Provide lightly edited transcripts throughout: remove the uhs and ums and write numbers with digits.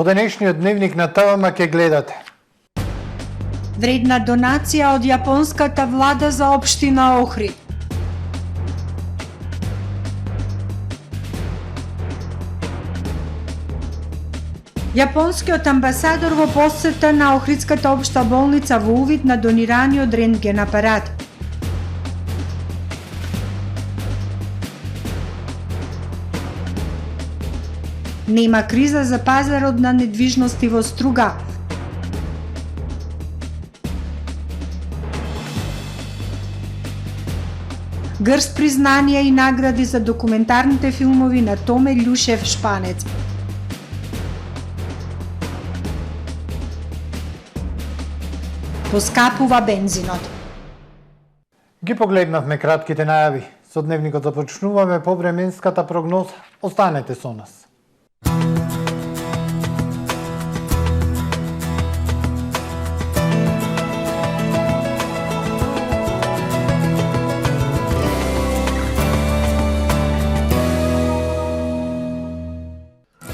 Во денешниот дневник на ТВМ ќе гледате. Вредна донација од јапонската влада за општина Охрид. Јапонскиот амбасадор во посета на Охридската општа болница во увид на донираниот рентген апарат. Нема криза за пазарот на недвижности во Струга. Грст признанија и награди за документарните филмови на Томе Љушев Шпанец. Поскапува бензинот. Ги погледнавме кратките најави. Со дневникот започнуваме по временската прогноза. Останете со нас.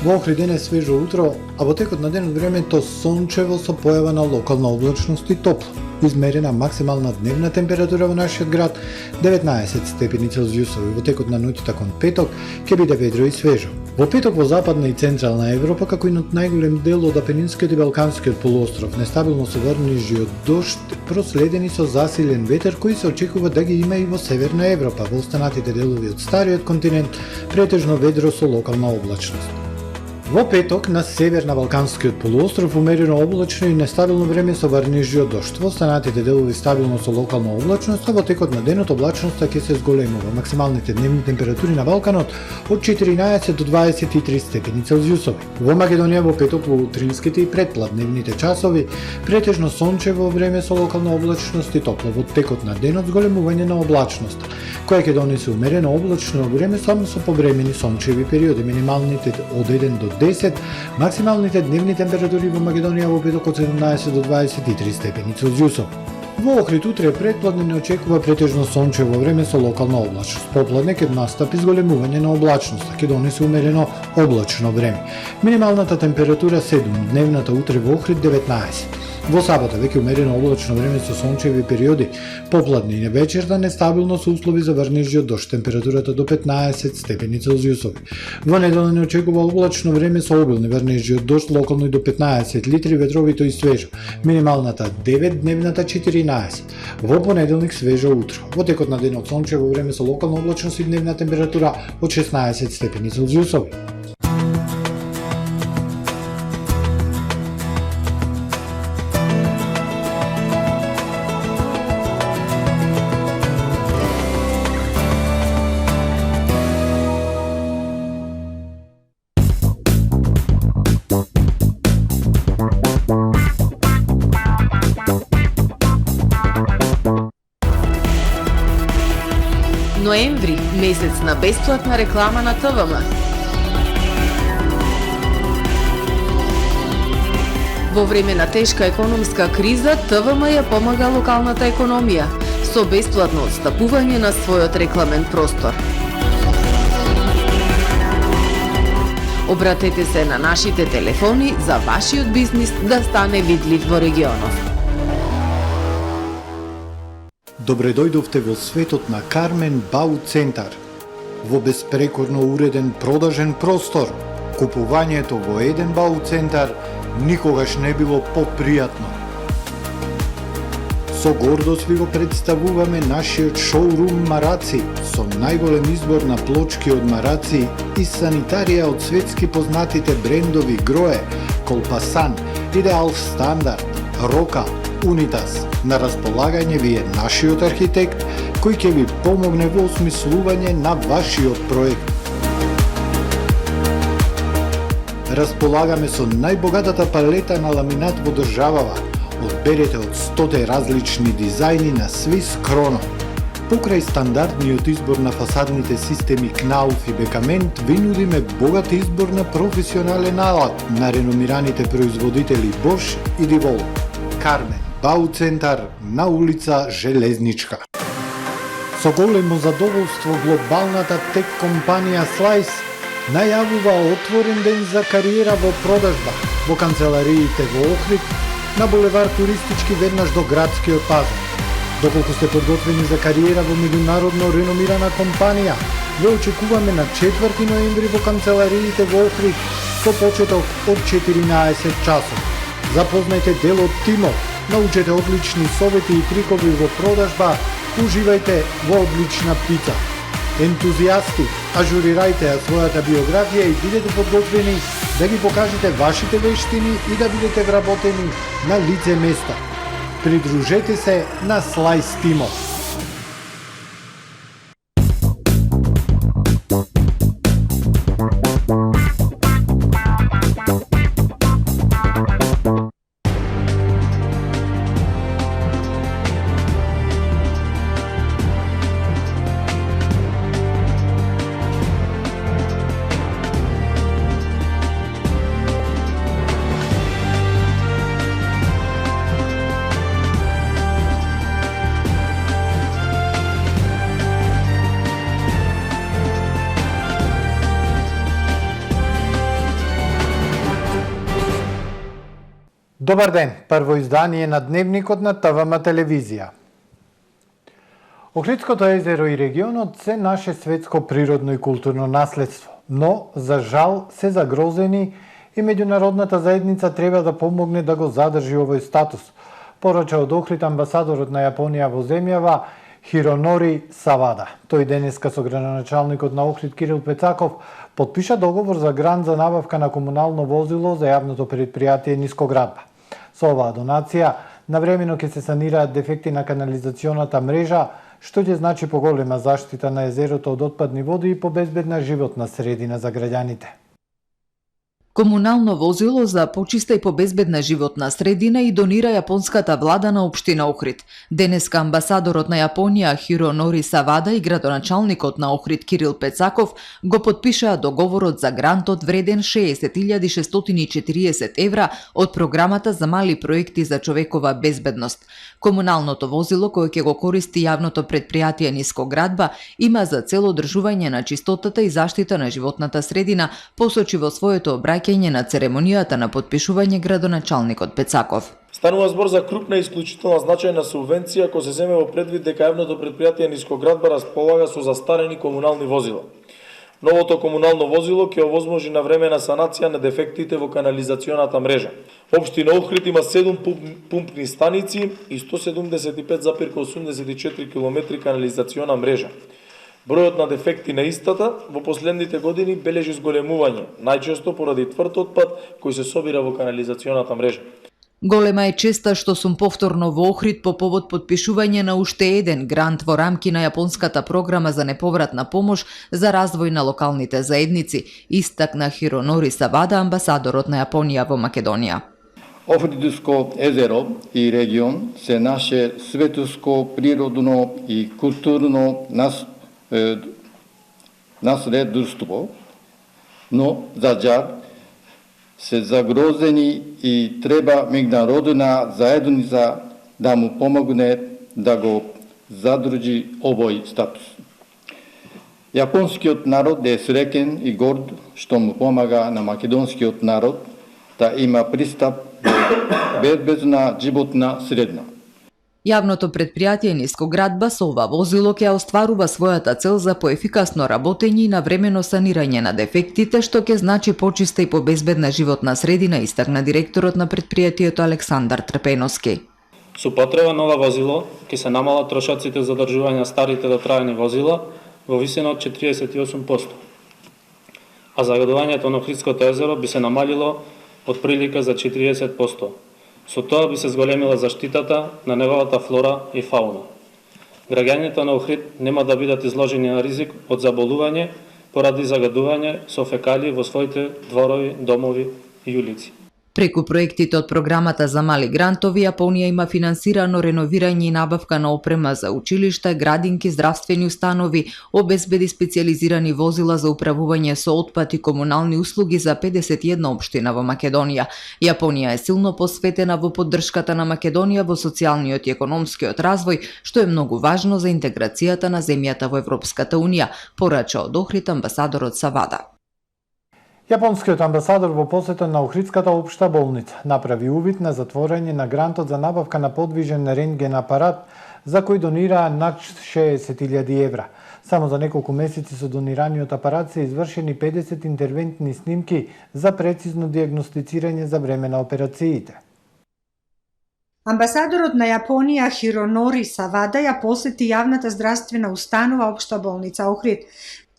Во Охрид е свежо утро, а во текот на денот времето сончево со појава на локална облачност и топло. Измерена максимална дневна температура во нашиот град 19 степени Целзиусови. Во текот на ноќта кон петок ќе биде ведро и свежо. Во петок во западна и централна Европа, како и над најголем дел од Апенинскиот и Балканскиот полуостров, нестабилно со врнежи од дожд, проследени со засилен ветер кој се очекува да ги има и во северна Европа. Во останатите делови од стариот континент претежно ведро со локална облачност. Во петок на северна Балканскиот полуостров умерено облачно и нестабилно време со врнежи од дожд. Во останатите делови стабилно со локална облачност, а во текот на денот облачноста ќе се зголемува. Максималните дневни температури на Балканот од 14 до 23 степени Целзиусови. Во Македонија во петок во утринските и предпладневните часови претежно сончево време со локална облачност и топло. Во текот на денот зголемување на облачноста, која ќе донесе умерено облачно време само со повремени сончеви периоди. Минималните од 1 до 10, максималните дневни температури во Македонија во петок од 17 до 23 степени Целзиусов. Во Охрид утре предпладне не очекува претежно сончево време со локална облачност. Попладне ќе настапи зголемување на облачноста, ќе донесе умерено облачно време. Минималната температура 7, дневната утре во Охрид 19. Во сабота веќе умерено облачно време со сончеви периоди, попладне и вечерта нестабилно со услови за врнежи од дожд, температурата до 15 степени Целзиусови. Во недела не очекува облачно време со обилни врнежи од дожд, локално и до 15 литри, ветровито и свежо. Минималната 9, дневната 14. Во понеделник свежо утро. Во текот на денот сончево време со локална облачност и дневна температура од 16 степени Целзиусови. Ноември, месец на бесплатна реклама на ТВМ. Во време на тешка економска криза, ТВМ ја помага локалната економија со бесплатно отстапување на својот рекламен простор. Обратете се на нашите телефони за вашиот бизнис да стане видлив во регионов. Добре дојдовте во светот на Кармен Бау Центар. Во беспрекорно уреден продажен простор, купувањето во еден Бау Центар никогаш не било попријатно. Со гордост ви го представуваме нашиот шоурум Мараци, со најголем избор на плочки од мараци и санитарија од светски познатите брендови Грое, Колпасан, Идеал Стандард, Рока, Унитас. На располагање ви е нашиот архитект кој ќе ви помогне во осмислување на вашиот проект. Располагаме со најбогатата палета на ламинат во државава. Одберете од 100 различни дизајни на Swiss Chrono. Покрај стандардниот избор на фасадните системи Кнауф и Бекамент, ви нудиме богат избор на професионален алат на реномираните производители Bosch и Divol. Кармен Бау Центар на улица Железничка. Со големо задоволство глобалната тек компанија Slice најавува отворен ден за кариера во продажба во канцелариите во Охрид, на булевар Туристички веднаш до градскиот пазар. Доколку сте подготвени за кариера во меѓународно реномирана компанија, ве очекуваме на 4 ноември во канцелариите во Охрид со почеток од 14 часот. Запознајте дел од тимот, научете одлични совети и трикови во продажба, уживајте во одлична пица. Ентузијасти, ажурирајте ја својата биографија и бидете подготвени да ги покажете вашите вештини и да бидете вработени на лице место. Придружете се на Слайс тимот. Добар ден, прво издание на Дневникот на ТВМ телевизија. Охридското езеро и регионот се наше светско природно и културно наследство, но за жал се загрозени и меѓународната заедница треба да помогне да го задржи овој статус, порача од Охрид амбасадорот на Јапонија во земјава Хиронори Савада. Тој денеска со градоначалникот на Охрид Кирил Пецаков потпиша договор за грант за набавка на комунално возило за јавното предпријатие Нискоградба. Со оваа донација, навремено ќе се санираат дефекти на канализационата мрежа, што ќе значи поголема заштита на езерото од отпадни води и побезбедна животна средина за граѓаните. Комунално возило за почиста и побезбедна животна средина и донира јапонската влада на општина Охрид. Денеска амбасадорот на Јапонија Хиронори Савада и градоначалникот на Охрид Кирил Пецаков го потпишаа договорот за грантот вреден 60.640 евра од програмата за мали проекти за човекова безбедност. Комуналното возило кој ќе го користи јавното предпријатие Нискоградба има за цел одржување на чистотата и заштита на животната средина, посочи во своето обраќање на церемонијата на потпишување градоначалникот Пецаков. Станува збор за крупна и исклучителна значајна субвенција кој се земе во предвид дека јавното предпријатие Нискоградба располага со застарени комунални возила. Новото комунално возило ќе овозможи навремена санација на дефектите во канализационата мрежа. Општина Охрид има 7 пумпни станици и 175,84 км канализациона мрежа. Бројот на дефекти на истата во последните години бележи зголемување, најчесто поради тврд отпад кој се собира во канализационата мрежа. Голема е честа што сум повторно во Охрид по повод потпишување на уште еден грант во рамки на јапонската програма за неповратна помош за развој на локалните заедници, истакна Хиронори Савада, амбасадорот на Јапонија во Македонија. Охридско езеро и регион се наше светско природно и културно наследство, но за жал се загрозени и треба меѓународна заедница да му помогне да го задржи овој статус. Јапонскиот народ е среќен и горд што му помага на македонскиот народ да има пристап до безбедна животна средина. Јавното предпријатие Нискоградба со ова возило ќе остварува својата цел за поефикасно работење и навремено санирање на дефектите, што ќе значи почиста и побезбедна животна средина, истакна директорот на предпријатието Александар Трпеновски. Со потреба на ова возило ќе се намалат трошоците за одржување старите дотраени возила во висина од 48%, а загадувањето на Охридското езеро би се намалило од прилика за 40%. Со тоа би се зголемила заштитата на неговата флора и фауна. Граѓаните на Охрид нема да бидат изложени на ризик од заболување поради загадување со фекали во своите дворови, домови и улици. Преку проектите од програмата за мали грантови, Јапонија има финансирано реновирање и набавка на опрема за училишта, градинки, здравствени установи, обезбеди специјализирани возила за управување со отпад и комунални услуги за 51 општина во Македонија. Јапонија е силно посветена во поддршката на Македонија во социјалниот и економскиот развој, што е многу важно за интеграцијата на земјата во Европската унија, порача од Охрид амбасадорот Савада. Јапонскиот амбасадор во посета на Охридската општа болница направи увид на затворање на грантот за набавка на подвижен рентген апарат за кој донираа над 60.000 евра. Само за неколку месеци со донираниот апарат се извршени 50 интервентни снимки за прецизно диагностицирање за време на операциите. Амбасадорот на Јапонија Хиронори Савада ја посети јавната здравствена установа Општа болница Охрид.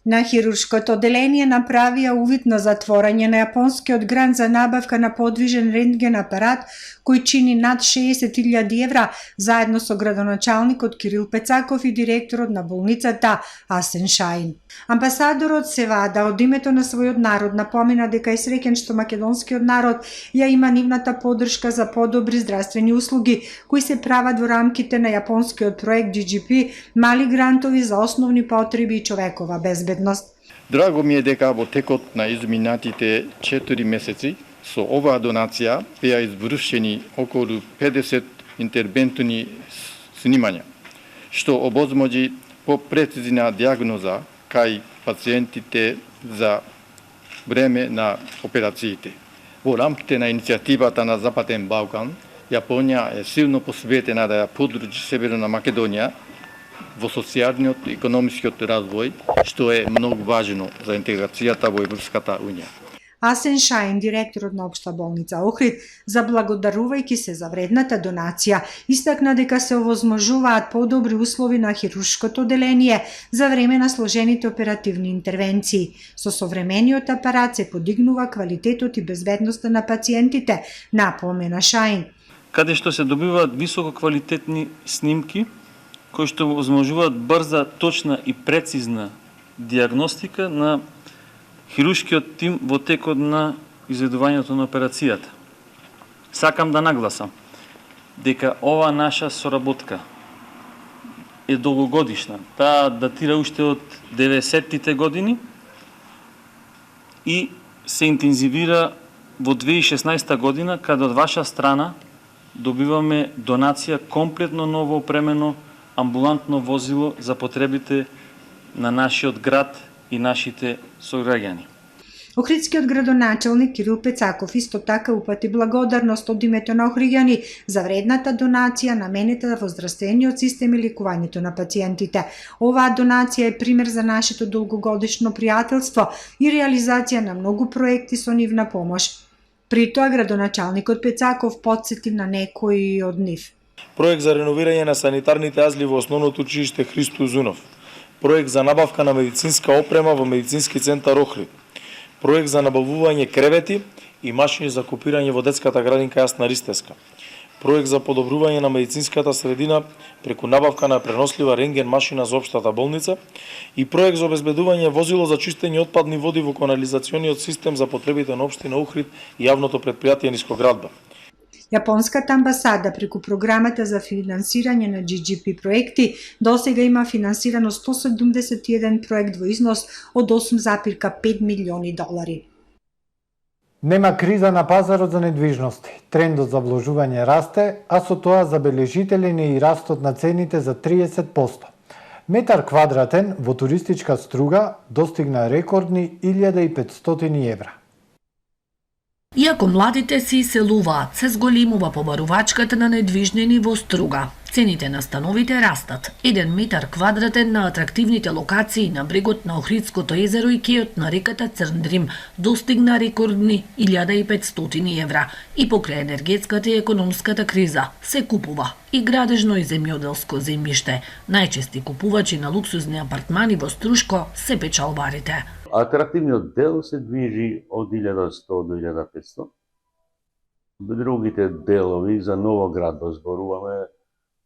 На хируршкото оделение направија увид на затворање на јапонскиот грант за набавка на подвижен рентген апарат кој чини над 60.000 евра, заедно со градоначалникот Кирил Пецаков и директорот на болницата Асен Шаин. Амбасадорот Севада од името на својот народ напомена дека е среќен што македонскиот народ ја има нивната поддршка за подобри здравствени услуги кои се прават во рамките на јапонскиот проект GGP, мали грантови за основни потреби и човекова безбедност. Драго ми е дека во текот на изминатите 4 месеци со оваа донација беа извршени околу 50 интервентни снимања, што овозможи попрецизна дијагноза кај пациентите за време на операциите. Во рамките на иницијативата на Западен Балкан, Јапонија е силно посветена да ја поддржи Северна Македонија во социјалниот и економискиот развој, што е многу важно за интеграцијата во Европската Унија. Асен Шаин, директорот на Општа болница Охрид, заблагодарувајќи се за вредната донација, истакна дека се овозможуваат подобри услови на хируршкото оделение за време на сложените оперативни интервенции. Со современиот апарат се подигнува квалитетот и безбедноста на пациентите, напомена Шаин. Каде што се добиваат високо квалитетни снимки, кои што возможуваат брза, точна и прецизна диагностика на хируршкиот тим во текот на изведувањето на операцијата. Сакам да нагласам дека ова наша соработка е долгогодишна. Таа датира уште од 90-тите години и се интензивира во 2016 година, каде од ваша страна добиваме донација комплетно ново опремено амбулантно возило за потребите на нашиот град и нашите сограѓани. Охридскиот градоначалник Кирил Пецаков исто така упати благодарност од името на охриѓани за вредната донација наменета во здравствениот систем и ликувањето на пациентите. Оваа донација е пример за нашето долгогодишно пријателство и реализација на многу проекти со нивна помош. При тоа градоначалникот Пецаков потсети на некои од нив. Проект за реновирање на санитарните азли во основното училиште Христо Узунов. Проект за набавка на медицинска опрема во медицински центар Охрид. Проект за набавување кревети и машини за копирање во детската градинка Јасна Ристеска. Проект за подобрување на медицинската средина преку набавка на пренослива рентген машина за општата болница и проект за обезбедување возило за чистење отпадни води во канализациониот систем за потребите на општина Охрид и јавното претпријатие Нискоградба. Јапонската амбасада преку програмата за финансирање на GGP проекти досега има финансирано 171 проект во износ од 8,5 милиони долари. Нема криза на пазарот за недвижности. Трендот за вложување расте, а со тоа забележителен е и растот на цените за 30%. Метар квадратен во туристичка Струга достигна рекордни 1500 евра. Иако младите се иселуваат, се зголемува побарувачката на недвижнини во Струга. Цените на становите растат. 1 метар квадратен на атрактивните локации на брегот на Охридското езеро и кејот на реката Црндрим достигна рекордни 1500 евра. И покрај енергетската и економската криза се купува и градежно и земјоделско земјиште. Најчести купувачи на луксузни апартмани во Струшко се печалбарите. Атрактивниот дел се движи од 1100 до 1500. Другите делови за Новоградба зборуваме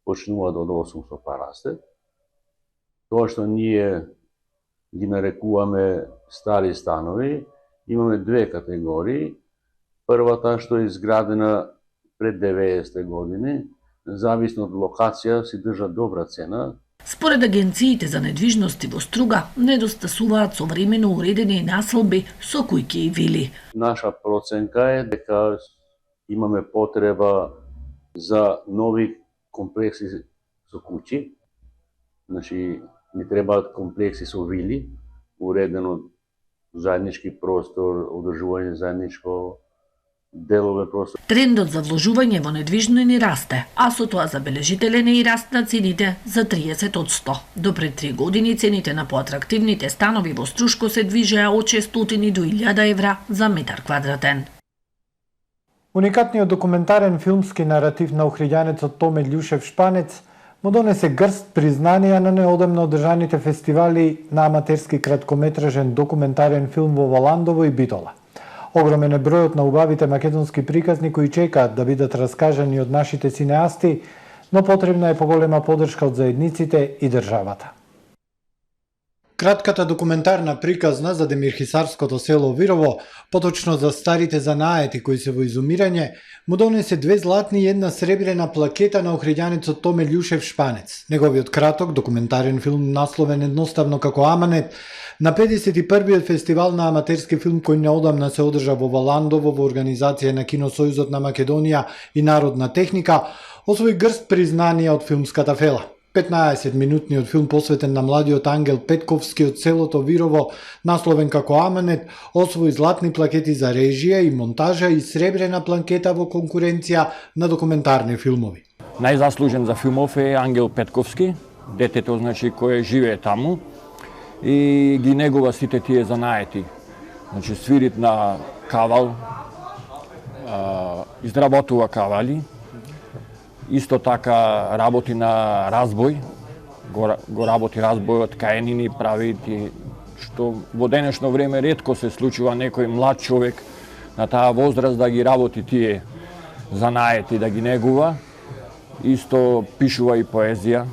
почнуваат од 800 па расте. Тоа што ние ги нарекуваме стари станови, имаме две категории. Првата што е изградена пред 90 години, зависно од локација си држа добра цена. Според агенциите за недвижности во Струга, недостасуваат современо уредени населби со куќи и вили. Наша проценка е дека имаме потреба за нови комплекси со куќи. Значи, ни требаат комплекси со вили, уредено заеднички простор, одржување заедничко делове простор. Трендот за вложување во недвижнини расте, а со тоа забележителен е и раст на цените за 30%. До пред 3 години цените на поатрактивните станови во Струшко се движеа од 600 до 1000 евра за метар квадратен. Уникатниот документарен филмски наратив на охриѓанецот Томе Љушев Шпанец му донесе грст признанија на неодамно одржаните фестивали на аматерски краткометражен документарен филм во Валандово и Битола. Огромен е бројот на убавите македонски приказни кои чекаат да бидат раскажани од нашите синеасти, но потребна е поголема поддршка од заедниците и државата. Кратката документарна приказна за демирхисарското село Вирово, поточно за старите занаети кои се во изумирање, му донесе 2 златни и 1 сребрена плакета на охриѓанецот Томе Љушев Шпанец. Неговиот краток документарен филм насловен едноставно како Аманет на 51-иот фестивал на аматерски филм кој неодамна се одржа во Валандово во организација на Киносојузот на Македонија и Народна техника, освои грст признанија од филмската фела. 15-минутниот филм посветен на младиот Ангел Петковски од селото Вирово, насловен како Аманет, освои златни плакети за режија и монтажа и сребрена плакета во конкуренција на документарни филмови. Најзаслужен за филмов е Ангел Петковски, детето значи кое живее таму и ги негува сите тие занаети. Значи свирит на кавал, изработува кавали, исто така работи на разбој, го работи разбојот, каенини прави, што во денешно време ретко се случува некој млад човек на таа возраст да ги работи тие занаети, да ги негува. Исто пишува и поезија.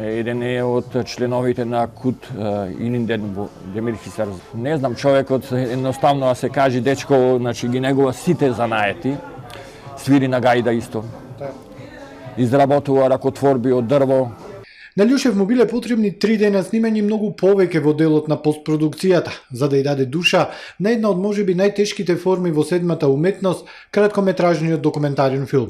Еден е од членовите на КУТ Ининден во Демирхисар. Не знам, човекот едноставно да се каже дечко, значи ги негува сите занаети. Свири на гајда исто. Изработува ракотворби од дрво. На Љушев му биле потребни 3 дена снимање и многу повеќе во делот на постпродукцијата, за да ја даде душа на една од можеби најтешките форми во седмата уметност, краткометражниот документарен филм.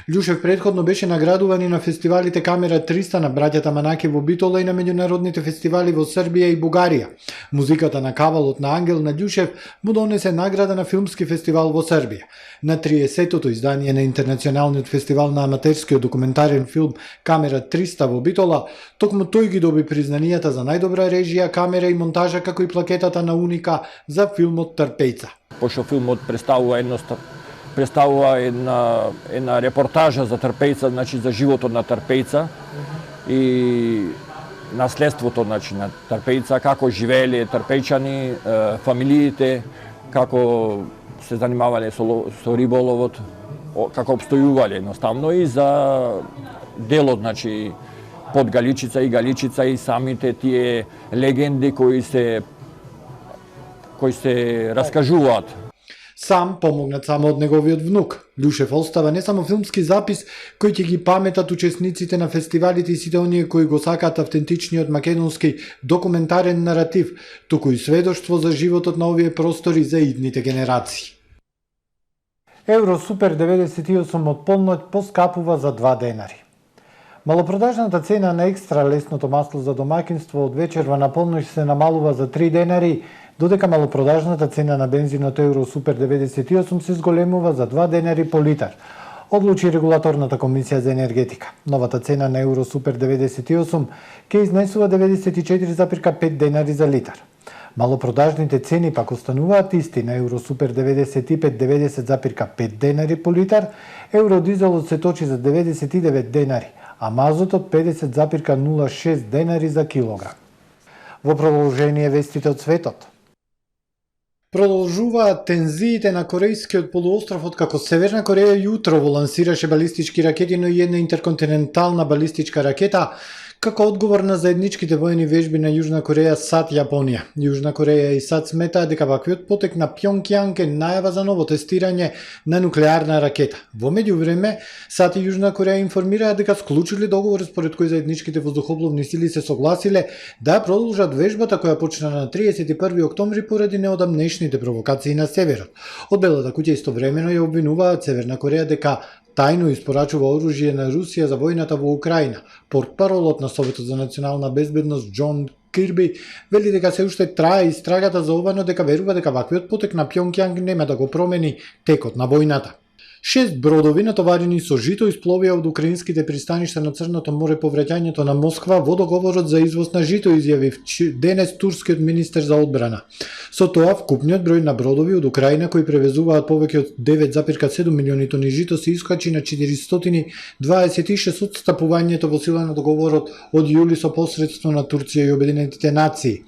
Љушев претходно беше наградуван и на фестивалите Камера 300 на браќата Манаке во Битола и на меѓународните фестивали во Србија и Бугарија. Музиката на кавалот на Ангел на Љушев му донесе награда на филмски фестивал во Србија. На 30-тото издание на Интернационалниот фестивал на аматерскиот документарен филм Камера 300 во Битола, токму тој ги доби признанијата за најдобра режија, камера и монтажа, како и плакетата на Уника за филмот Трпејца. Пошто филмот представува една репортажа за Трпејца, значи за животот на Трпејца и наследството, значи на Трпејца, како живееле трпејчани, фамилиите, како се занимавале со риболовот, како обстојувале едноставно и за делот, значи под Галичица и Галичица и самите тие легенди кои се раскажуваат. Сам помогнат само од неговиот внук. Љушев остава не само филмски запис кој ќе ги паметат учесниците на фестивалите и сите оние кои го сакаат автентичниот македонски документарен наратив, туку и сведоштво за животот на овие простори за идните генерации. Евро Супер 98 од полноќ поскапува за 2 денари. Малопродажната цена на екстра лесното масло за домаќинство од вечерва на полноќ се намалува за 3 денари, додека малопродажната цена на бензинот Евро Супер 98 се зголемува за 2 денари по литар, одлучи Регулаторната комисија за енергетика. Новата цена на Евро Супер 98 ќе изнесува 94,5 денари за литар. Малопродажните цени пак остануваат исти на Евро Супер 95 90,5 денари по литар, Евродизелот се точи за 99 денари, а мазотот 50,06 денари за килограм. Во продолжение вестите од светот. Продолжуваат тензиите на Корејскиот полуостров откако Северна Кореја јутрово лансираше балистички ракети, но и една интерконтинентална балистичка ракета, како одговор на заедничките воени вежби на Јужна Кореја, САД, Јапонија. Јужна Кореја и САД сметаат дека ваквиот потек на Пјонкјанг е најава за ново тестирање на нуклеарна ракета. Во меѓувреме, САД и Јужна Кореја информираат дека склучиле договор според кој заедничките воздухопловни сили се согласиле да продолжат вежбата која почна на 31 октомври поради неодамнешните провокации на северот. Од Белата куќа истовремено ја обвинуваат Северна Кореја дека тајно испорачува оружје на Русија за војната во Украина. Портпаролот на Советот за национална безбедност Џон Кирби вели дека се уште трае истрагата за ова, но дека верува дека ваквиот потек на Пјонгјанг нема да го промени текот на војната. 6 бродови натоварени со жито испловија од украинските пристаништа на Црното море по враќањето на Москва во договорот за извоз на жито, изјави денес турскиот министер за одбрана. Со тоа, вкупниот број на бродови од Украина кои превезуваат повеќе од 9,7 милиони тони жито се искачи на 426 од стапувањето во сила на договорот од јули со посредство на Турција и Обединетите нации.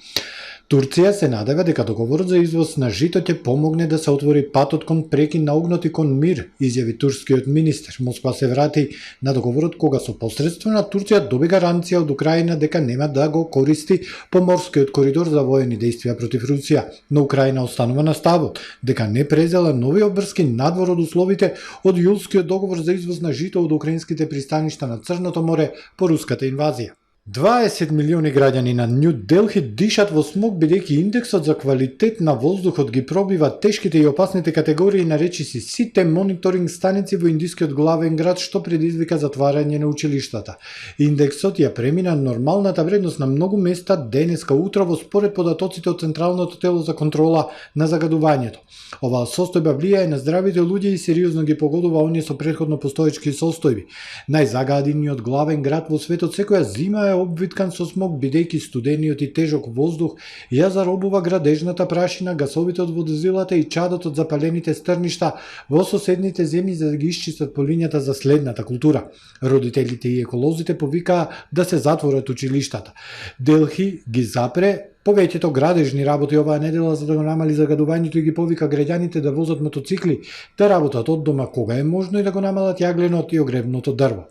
Турција се надева дека договорот за извоз на жито ќе помогне да се отвори патот кон прекин на огнот и кон мир, изјави турскиот министер. Москва се врати на договорот кога со посредство на Турција доби гаранција од Украина дека нема да го користи поморскиот коридор за воени дејствија против Русија, но Украина останува на ставот дека не презела нови обврски надвор од условите од јулскиот договор за извоз на жито од украинските пристаништа на Црното море по руската инвазија. 20 милиони граѓани на Нью Делхи дишат во смог бидејќи индексот за квалитет на воздухот ги пробива тешките и опасните категории на речиси сите мониторинг станици во индискиот главен град, што предизвика затварање на училиштата. Индексот ја премина нормалната вредност на многу места денеска утрово според податоците од Централното тело за контрола на загадувањето. Оваа состојба влијае на здравите луѓе и сериозно ги погодува оние со претходно постоечки состојби. Најзагадениот главен град во светот секоја зима е обвиткан со смог, бидејќи студениот и тежок воздух ја заробува градежната прашина, гасовите од водозилата и чадот од запалените стрништа во соседните земји за да ги исчистат полињата за следната култура. Родителите и еколозите повикаа да се затворат училиштата. Делхи ги запре повеќето градежни работи оваа недела за да го намали загадувањето и ги повика граѓаните да возат мотоцикли, да работат од дома кога е можно и да го намалат јагленот и огревното дрво.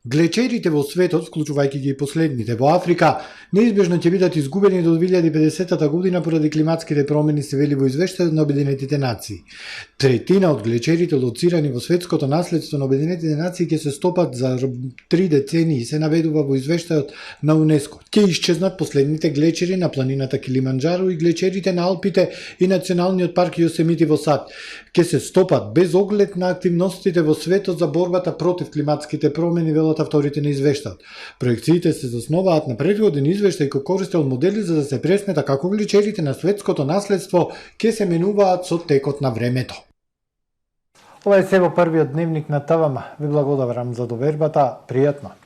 Глечерите во светот, вклучувајќи ги и последните во Африка, неизбежно ќе бидат изгубени до 2050 година поради климатските промени, се вели во извештајот на Обединетите нации. Третина од глечерите лоцирани во светското наследство на Обединетите нации ќе се стопат за 3 децении, се наведува во извештајот на УНЕСКО. Ќе исчезнат последните глечери на планината Килиманџаро и глечерите на Алпите и Националниот парк Јосемити во САД. Ќе се стопат без оглед на активностите во светот за борбата против климатските промени, велат авторите на извештајот. Проекциите се заснованаат на претходен извештај кој користел модели за да се пресмета како глечерите на светското наследство ќе се менуваат со текот на времето. Ова е се во првиот дневник на ТВМ. Ви благодарам за довербата. Пријатно.